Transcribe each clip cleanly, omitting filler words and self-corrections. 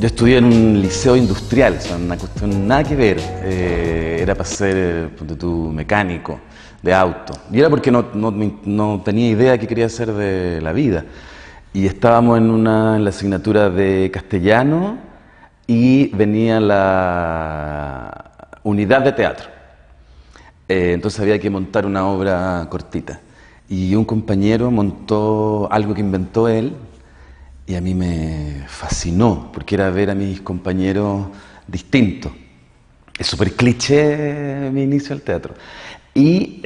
Yo estudié en un liceo industrial, o sea, una cuestión nada que ver. Era para ser, ponte tú, mecánico de auto. Y era porque no tenía idea de qué quería hacer de la vida. Y estábamos en la asignatura de castellano y venía la unidad de teatro. Entonces había que montar una obra cortita. Y un compañero montó algo que inventó él, y a mí me fascinó, porque era ver a mis compañeros distintos. Es súper cliché mi inicio al teatro. Y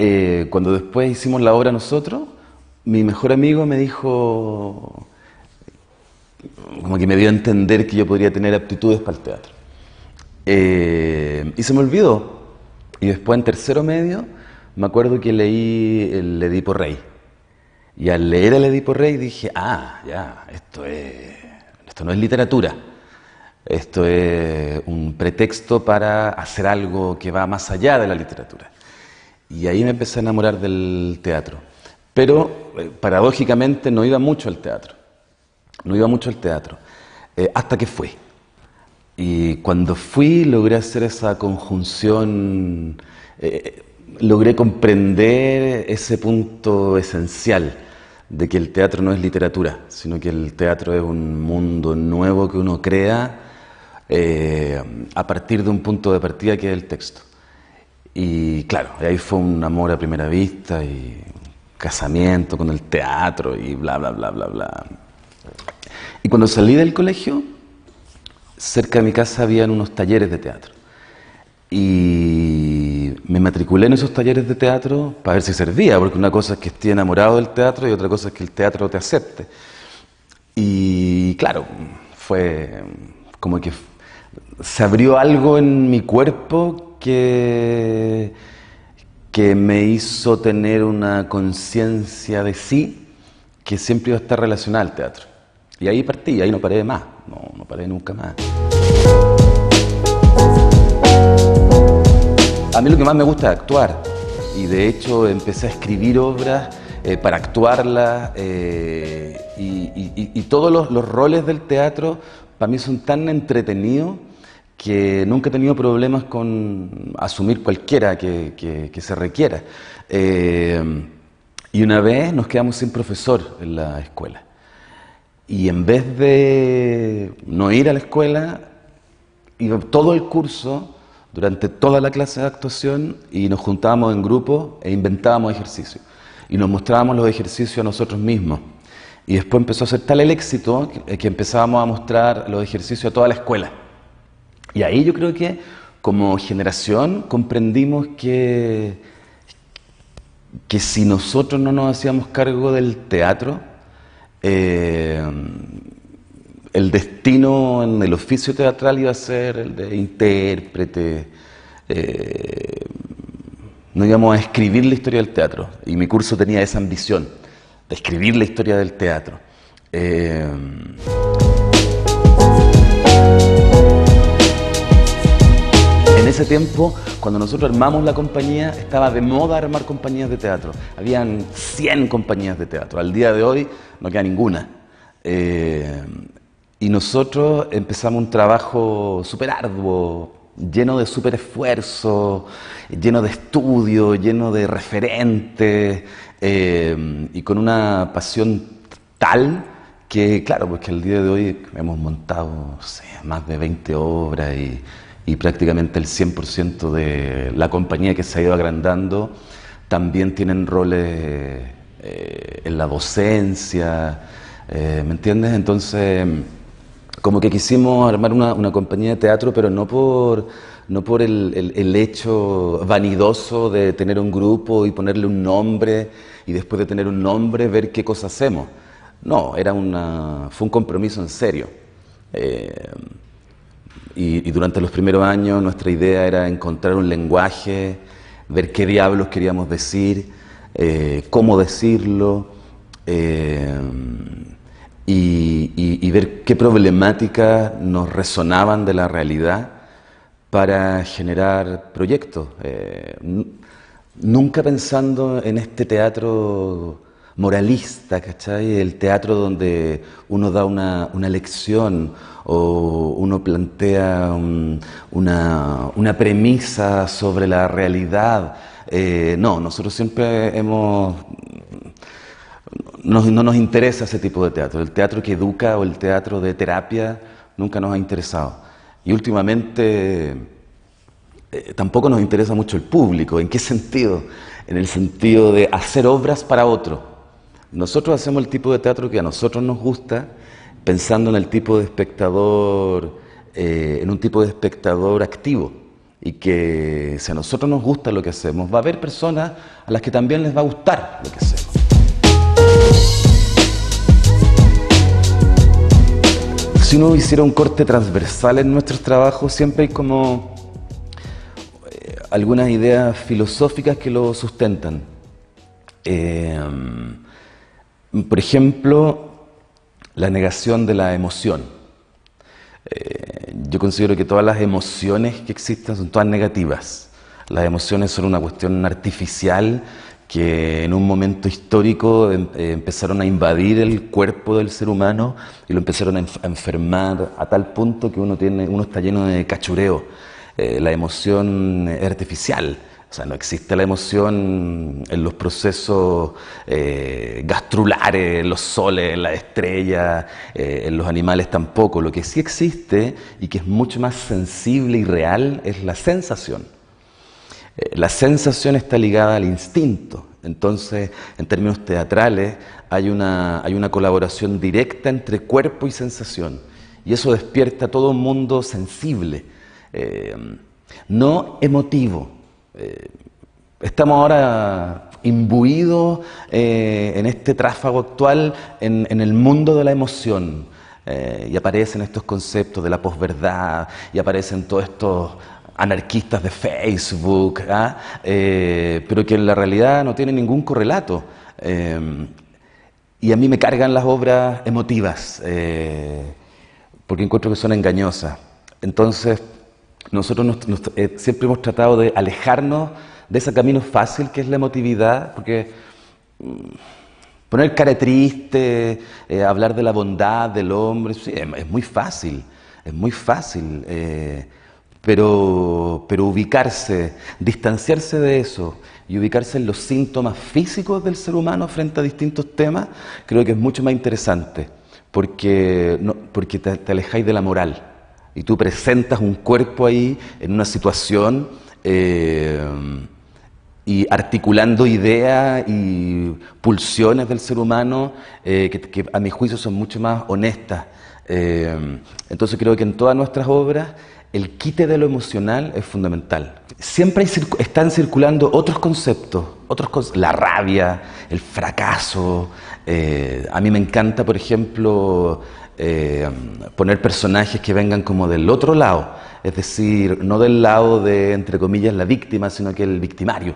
cuando después hicimos la obra nosotros, mi mejor amigo me dijo, como que me dio a entender que yo podría tener aptitudes para el teatro. Y se me olvidó. Y después en tercero medio, me acuerdo que leí el Edipo Rey. Y al leer el Edipo Rey dije, ya, esto no es literatura. Esto es un pretexto para hacer algo que va más allá de la literatura. Y ahí me empecé a enamorar del teatro. Pero, paradójicamente, no iba mucho al teatro. No iba mucho al teatro. Hasta que fui. Y cuando fui, logré hacer esa conjunción, logré comprender ese punto esencial de que el teatro no es literatura, sino que el teatro es un mundo nuevo que uno crea a partir de un punto de partida que es el texto. Y claro, ahí fue un amor a primera vista y casamiento con el teatro y bla, bla, bla, bla, bla. Y cuando salí del colegio, cerca de mi casa habían unos talleres de teatro. Y me matriculé en esos talleres de teatro para ver si servía, porque una cosa es que esté enamorado del teatro y otra cosa es que el teatro te acepte. Y claro, fue como que se abrió algo en mi cuerpo que me hizo tener una conciencia de sí que siempre iba a estar relacionada al teatro. Y ahí partí, ahí no paré más, no paré nunca más. A mí lo que más me gusta es actuar, y de hecho empecé a escribir obras para actuarlas, y todos los roles del teatro para mí son tan entretenidos que nunca he tenido problemas con asumir cualquiera que se requiera. Y una vez nos quedamos sin profesor en la escuela. Y en vez de no ir a la escuela, iba todo el curso, durante toda la clase de actuación, y nos juntábamos en grupos e inventábamos ejercicios. Y nos mostrábamos los ejercicios a nosotros mismos. Y después empezó a ser tal el éxito que empezábamos a mostrar los ejercicios a toda la escuela. Y ahí yo creo que, como generación, comprendimos que si nosotros no nos hacíamos cargo del teatro, el destino en el oficio teatral iba a ser el de intérprete. No íbamos a escribir la historia del teatro, y mi curso tenía esa ambición de escribir la historia del teatro. En ese tiempo, cuando nosotros armamos la compañía, estaba de moda armar compañías de teatro. Habían 100 compañías de teatro. Al día de hoy no queda ninguna. Y nosotros empezamos un trabajo súper arduo, lleno de súper esfuerzo, lleno de estudio, lleno de referentes, y con una pasión tal que, claro, pues que al día de hoy hemos montado, no sé, más de 20 obras, y prácticamente el 100% de la compañía que se ha ido agrandando también tienen roles en la docencia, ¿me entiendes? Entonces, como que quisimos armar una compañía de teatro, pero no por el hecho vanidoso de tener un grupo y ponerle un nombre, y después de tener un nombre ver qué cosa hacemos. No, fue un compromiso en serio. Y durante los primeros años nuestra idea era encontrar un lenguaje, ver qué diablos queríamos decir, cómo decirlo, y ver qué problemáticas nos resonaban de la realidad para generar proyectos. Nunca pensando en este teatro moralista, ¿cachai? El teatro donde uno da una lección o uno plantea una premisa sobre la realidad. No, nosotros siempre no nos interesa ese tipo de teatro. El teatro que educa o el teatro de terapia nunca nos ha interesado. Y últimamente tampoco nos interesa mucho el público. ¿En qué sentido? En el sentido de hacer obras para otro. Nosotros hacemos el tipo de teatro que a nosotros nos gusta, pensando en el tipo de espectador, en un tipo de espectador activo. Y que si a nosotros nos gusta lo que hacemos, va a haber personas a las que también les va a gustar lo que hacemos. Si uno hiciera un corte transversal en nuestros trabajos, siempre hay como algunas ideas filosóficas que lo sustentan. Por ejemplo, la negación de la emoción. Yo considero que todas las emociones que existen son todas negativas. Las emociones son una cuestión artificial que en un momento histórico empezaron a invadir el cuerpo del ser humano y lo empezaron a enfermar a tal punto que uno está lleno de cachureo. La emoción es artificial. O sea, no existe la emoción en los procesos gastrulares, en los soles, en las estrellas, en los animales tampoco. Lo que sí existe y que es mucho más sensible y real es la sensación. La sensación está ligada al instinto. Entonces, en términos teatrales, hay una colaboración directa entre cuerpo y sensación. Y eso despierta todo un mundo sensible, no emotivo. Estamos ahora imbuidos en este tráfago actual en el mundo de la emoción. Y aparecen estos conceptos de la posverdad, y aparecen todos estos anarquistas de Facebook, pero que en la realidad no tienen ningún correlato. Y a mí me cargan las obras emotivas, porque encuentro que son engañosas. Entonces, nosotros siempre hemos tratado de alejarnos de ese camino fácil que es la emotividad, porque poner cara triste, hablar de la bondad del hombre, sí, es muy fácil, pero ubicarse, distanciarse de eso y ubicarse en los síntomas físicos del ser humano frente a distintos temas, creo que es mucho más interesante, porque te alejáis de la moral y tú presentas un cuerpo ahí en una situación y articulando ideas y pulsiones del ser humano que a mi juicio son mucho más honestas. Entonces creo que en todas nuestras obras el quite de lo emocional es fundamental. Siempre están circulando otros conceptos, la rabia, el fracaso. A mí me encanta, por ejemplo, poner personajes que vengan como del otro lado, es decir, no del lado de, entre comillas, la víctima, sino que el victimario.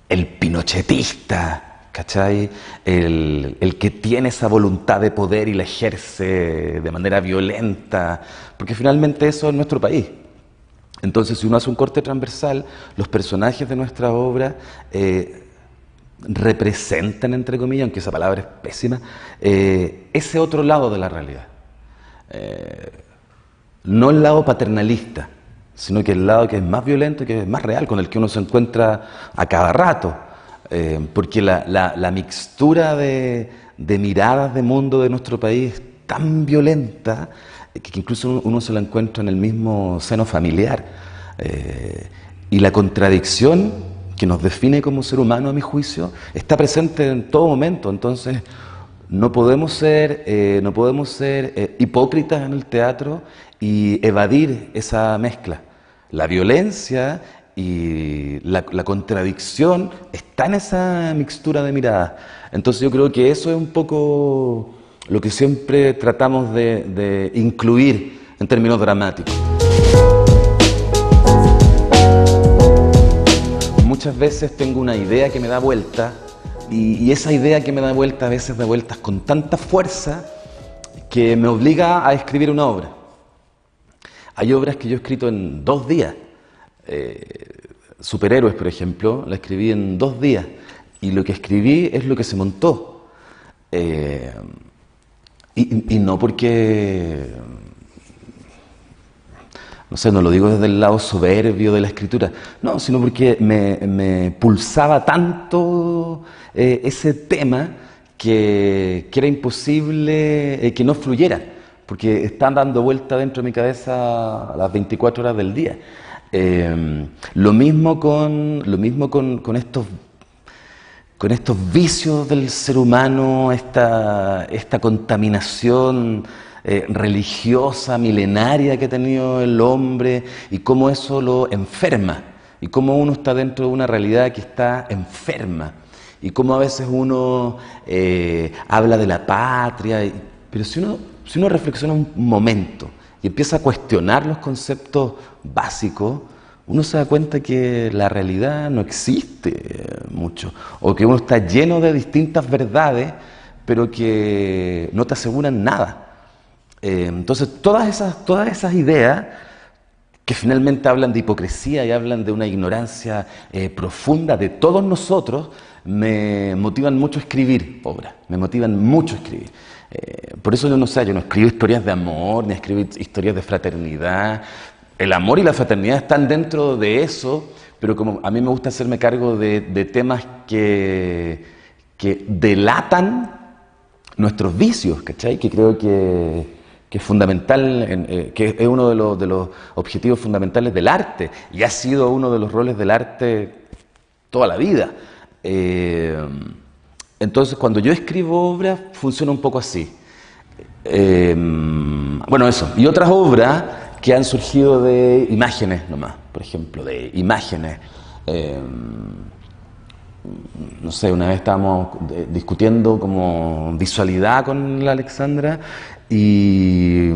El pinochetista, ¿cachai? El que tiene esa voluntad de poder y la ejerce de manera violenta, porque finalmente eso es nuestro país. Entonces, si uno hace un corte transversal, los personajes de nuestra obra representan, entre comillas, aunque esa palabra es pésima, ese otro lado de la realidad. No el lado paternalista, sino que el lado que es más violento, que es más real, con el que uno se encuentra a cada rato. Porque la mixtura de miradas de mundo de nuestro país es tan violenta que incluso uno se la encuentra en el mismo seno familiar. Y la contradicción que nos define como ser humano, a mi juicio, está presente en todo momento. Entonces, no podemos ser hipócritas en el teatro y evadir esa mezcla. La violencia y la contradicción está en esa mixtura de miradas. Entonces yo creo que eso es un poco lo que siempre tratamos de incluir en términos dramáticos. Muchas veces tengo una idea que me da vuelta y esa idea que me da vuelta a veces da vueltas con tanta fuerza que me obliga a escribir una obra. Hay obras que yo he escrito en 2 días. Superhéroes, por ejemplo, la escribí en 2 días. y lo que escribí es lo que se montó. Y no porque, no sé, no lo digo desde el lado soberbio de la escritura, no, sino porque me pulsaba tanto ese tema que era imposible que no fluyera, porque están dando vuelta dentro de mi cabeza a las 24 horas del día. Lo mismo con estos vicios del ser humano, esta contaminación religiosa, milenaria que ha tenido el hombre, y cómo eso lo enferma, y cómo uno está dentro de una realidad que está enferma, y cómo a veces uno habla de la patria, pero si uno reflexiona un momento y empieza a cuestionar los conceptos básicos, uno se da cuenta que la realidad no existe mucho, o que uno está lleno de distintas verdades, pero que no te aseguran nada. Entonces, todas esas ideas que finalmente hablan de hipocresía y hablan de una ignorancia profunda de todos nosotros, me motivan mucho a escribir obras, me motivan mucho a escribir. Por eso yo no escribo historias de amor, ni escribo historias de fraternidad. El amor y la fraternidad están dentro de eso, pero como a mí me gusta hacerme cargo de temas que delatan nuestros vicios, ¿cachai? Que creo que es fundamental, que es uno de los objetivos fundamentales del arte, y ha sido uno de los roles del arte toda la vida. Entonces, cuando yo escribo obras, funciona un poco así. Bueno, eso. Y otras obras que han surgido de imágenes nomás, por ejemplo, de imágenes. No sé, una vez estábamos discutiendo como visualidad con la Alexandra y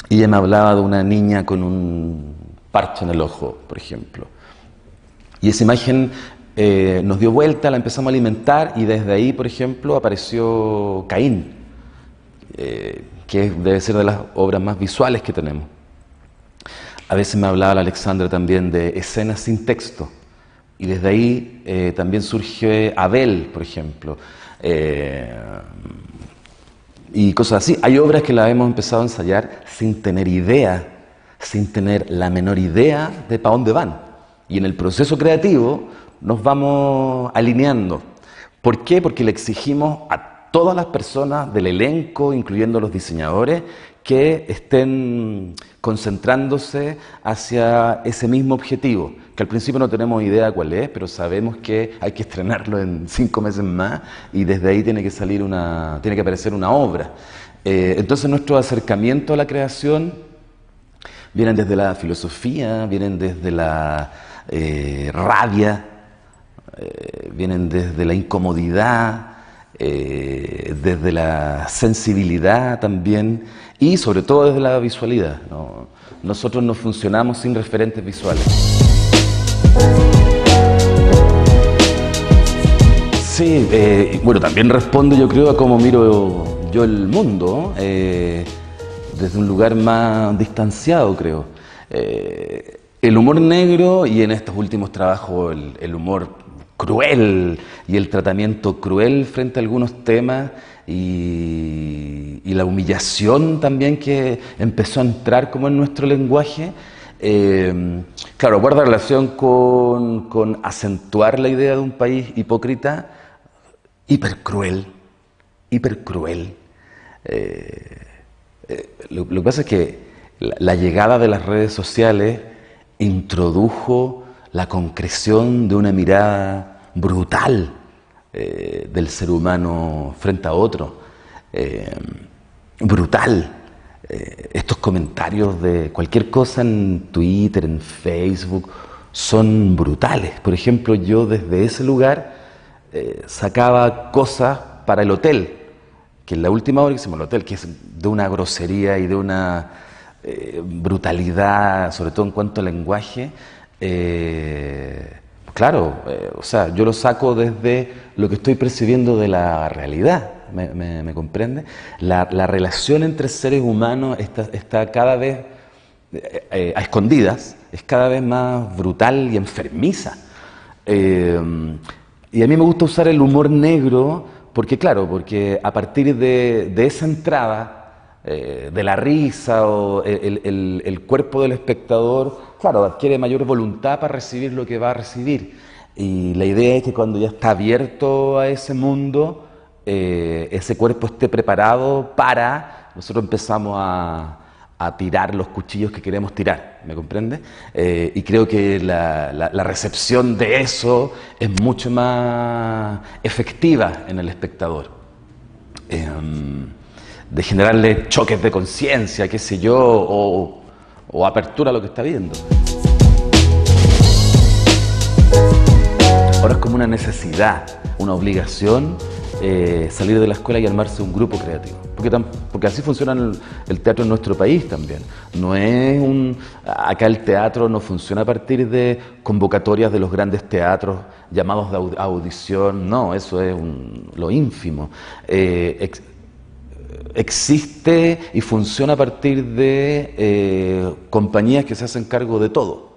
ella me hablaba de una niña con un parche en el ojo, por ejemplo. Y esa imagen nos dio vuelta, la empezamos a alimentar y desde ahí, por ejemplo, apareció Caín, que debe ser de las obras más visuales que tenemos. A veces me hablaba la Alexandra también de escenas sin texto, y desde ahí también surge Abel, por ejemplo, y cosas así. Hay obras que las hemos empezado a ensayar sin tener idea, sin tener la menor idea de para dónde van, y en el proceso creativo nos vamos alineando. ¿Por qué? Porque le exigimos a todas las personas del elenco, incluyendo los diseñadores, que estén concentrándose hacia ese mismo objetivo, que al principio no tenemos idea cuál es, pero sabemos que hay que estrenarlo en 5 meses más y desde ahí tiene que aparecer una obra. Entonces nuestro acercamiento a la creación vienen desde la filosofía, vienen desde la rabia, vienen desde la incomodidad, desde la sensibilidad también, y sobre todo desde la visualidad, ¿no? Nosotros no funcionamos sin referentes visuales. Sí, bueno, también responde, yo creo, a cómo miro yo el mundo, desde un lugar más distanciado, creo. El humor negro, y en estos últimos trabajos el humor cruel y el tratamiento cruel frente a algunos temas, y la humillación también que empezó a entrar como en nuestro lenguaje, claro, guarda relación con acentuar la idea de un país hipócrita, hipercruel. Lo que pasa es que la llegada de las redes sociales introdujo la concreción de una mirada brutal del ser humano frente a otro. Brutal. Estos comentarios de cualquier cosa en Twitter, en Facebook, son brutales. Por ejemplo, yo desde ese lugar sacaba cosas para el hotel, que en la última hora que hicimos el hotel, que es de una grosería y de una brutalidad, sobre todo en cuanto al lenguaje. Claro, o sea, yo lo saco desde lo que estoy percibiendo de la realidad, ¿me comprende? La relación entre seres humanos está cada vez, a escondidas, es cada vez más brutal y enfermiza. Y a mí me gusta usar el humor negro porque, claro, porque a partir de esa entrada, de la risa o el cuerpo del espectador, claro, adquiere mayor voluntad para recibir lo que va a recibir. Y la idea es que cuando ya está abierto a ese mundo, ese cuerpo esté preparado para, nosotros empezamos a tirar los cuchillos que queremos tirar, ¿me comprende? Y creo que la recepción de eso es mucho más efectiva en el espectador. De generarle choques de conciencia, qué sé yo, o apertura a lo que está viendo. Ahora es como una necesidad, una obligación salir de la escuela y armarse un grupo creativo. Porque así funciona el teatro en nuestro país también. No es acá el teatro no funciona a partir de convocatorias de los grandes teatros, llamados de audición. No, eso es lo ínfimo. Existe y funciona a partir de compañías que se hacen cargo de todo.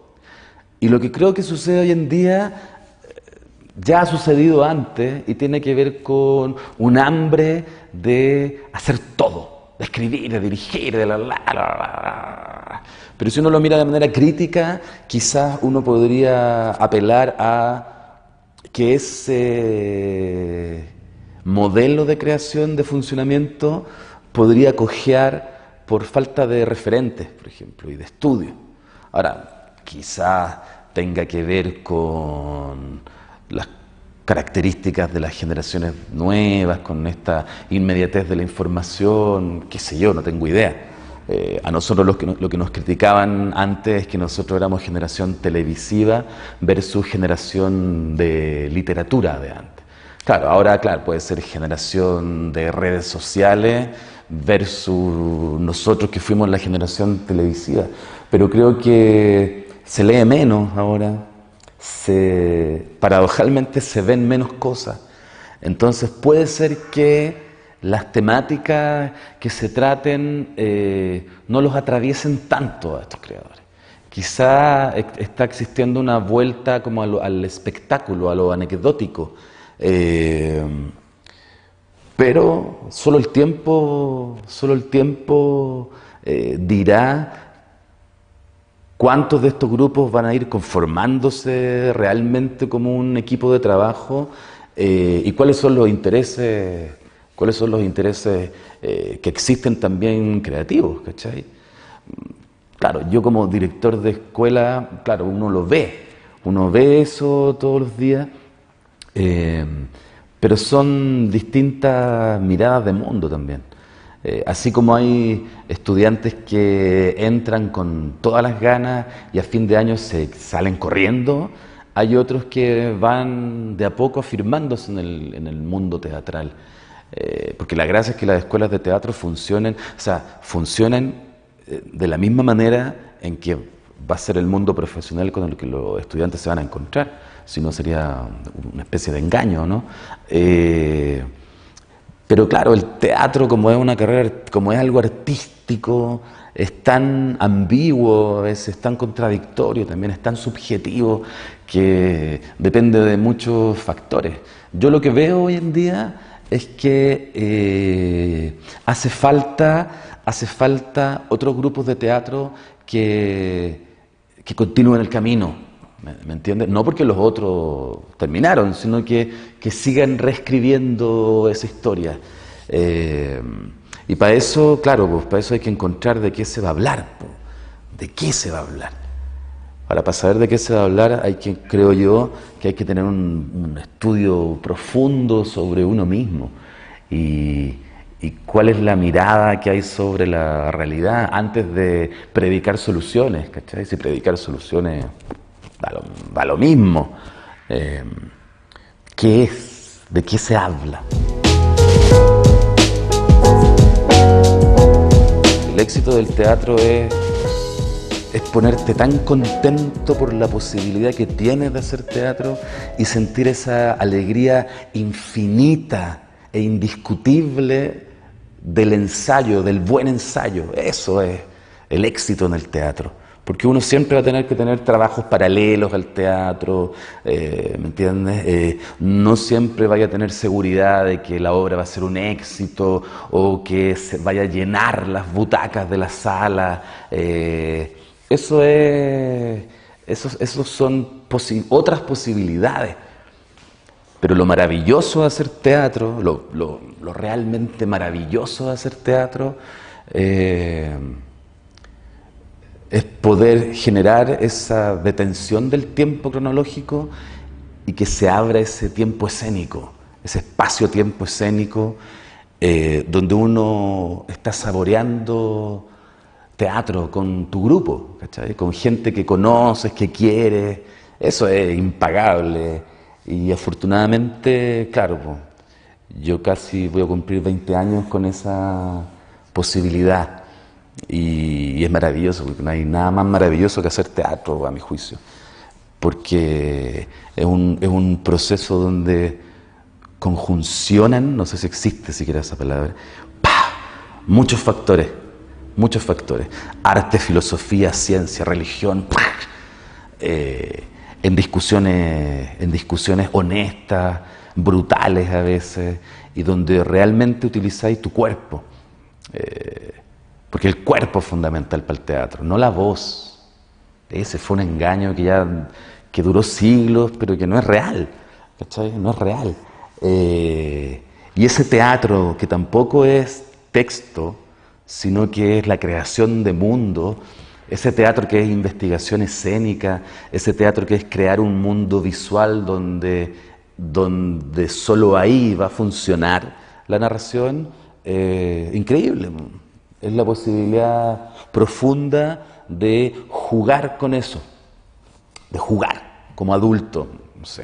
Y lo que creo que sucede hoy en día ya ha sucedido antes y tiene que ver con un hambre de hacer todo, de escribir, de dirigir, de la. Pero si uno lo mira de manera crítica, quizás uno podría apelar a que ese modelo de creación, de funcionamiento, podría cojear por falta de referentes, por ejemplo, y de estudio. Ahora, quizás tenga que ver con las características de las generaciones nuevas, con esta inmediatez de la información, qué sé yo, no tengo idea. A nosotros lo que nos criticaban antes es que nosotros éramos generación televisiva versus generación de literatura de antes. Claro, ahora claro, puede ser generación de redes sociales versus nosotros que fuimos la generación televisiva, pero creo que se lee menos ahora. Paradojalmente se ven menos cosas. Entonces puede ser que las temáticas que se traten no los atraviesen tanto a estos creadores. Quizá está existiendo una vuelta como al espectáculo, a lo anecdótico, pero solo el tiempo dirá ¿cuántos de estos grupos van a ir conformándose realmente como un equipo de trabajo? ¿Y cuáles son los intereses que existen también creativos? ¿Cachai? Claro, yo como director de escuela, claro, uno ve eso todos los días, pero son distintas miradas de mundo también. Así como hay estudiantes que entran con todas las ganas y a fin de año se salen corriendo, hay otros que van de a poco afirmándose en el mundo teatral. Porque la gracia es que las escuelas de teatro funcionen de la misma manera en que va a ser el mundo profesional con el que los estudiantes se van a encontrar, si no sería una especie de engaño, ¿no? Pero claro, el teatro, como es una carrera, como es algo artístico, es tan ambiguo, a veces tan contradictorio, también es tan subjetivo, que depende de muchos factores. Yo lo que veo hoy en día es que hace falta otros grupos de teatro que continúen el camino. ¿Me entiendes? No porque los otros terminaron, sino que sigan reescribiendo esa historia. Y para eso, claro, pues para eso hay que encontrar de qué se va a hablar. ¿De qué se va a hablar? Para saber de qué se va a hablar, creo yo, que hay que tener un estudio profundo sobre uno mismo. Y cuál es la mirada que hay sobre la realidad antes de predicar soluciones, ¿cachai? Si predicar soluciones da lo mismo. ¿Qué es? ¿De qué se habla? El éxito del teatro es ponerte tan contento por la posibilidad que tienes de hacer teatro y sentir esa alegría infinita e indiscutible del ensayo, del buen ensayo. Eso es el éxito en el teatro. Porque uno siempre va a tener que tener trabajos paralelos al teatro, ¿me entiendes? No siempre vaya a tener seguridad de que la obra va a ser un éxito o que se vaya a llenar las butacas de la sala. Esos son otras posibilidades. Pero lo maravilloso de hacer teatro, lo realmente maravilloso de hacer teatro, es poder generar esa detención del tiempo cronológico y que se abra ese tiempo escénico, ese espacio-tiempo escénico, donde uno está saboreando teatro con tu grupo, ¿cachai? Con gente que conoces, que quieres. Eso es impagable. Y afortunadamente, claro, pues, yo casi voy a cumplir 20 años con esa posibilidad. Y es maravilloso, porque no hay nada más maravilloso que hacer teatro, a mi juicio. Porque es un proceso donde conjuncionan, no sé si existe siquiera esa palabra, ¡pah! Muchos factores. Arte, filosofía, ciencia, religión, en discusiones honestas, brutales a veces, y donde realmente utilizáis tu cuerpo. Porque el cuerpo es fundamental para el teatro, no la voz. Ese fue un engaño que duró siglos, pero que no es real, ¿cachai? No es real. Y ese teatro que tampoco es texto, sino que es la creación de mundo, ese teatro que es investigación escénica, ese teatro que es crear un mundo visual donde solo ahí va a funcionar la narración, increíble. Es la posibilidad profunda de jugar con eso, de jugar como adulto, no sé.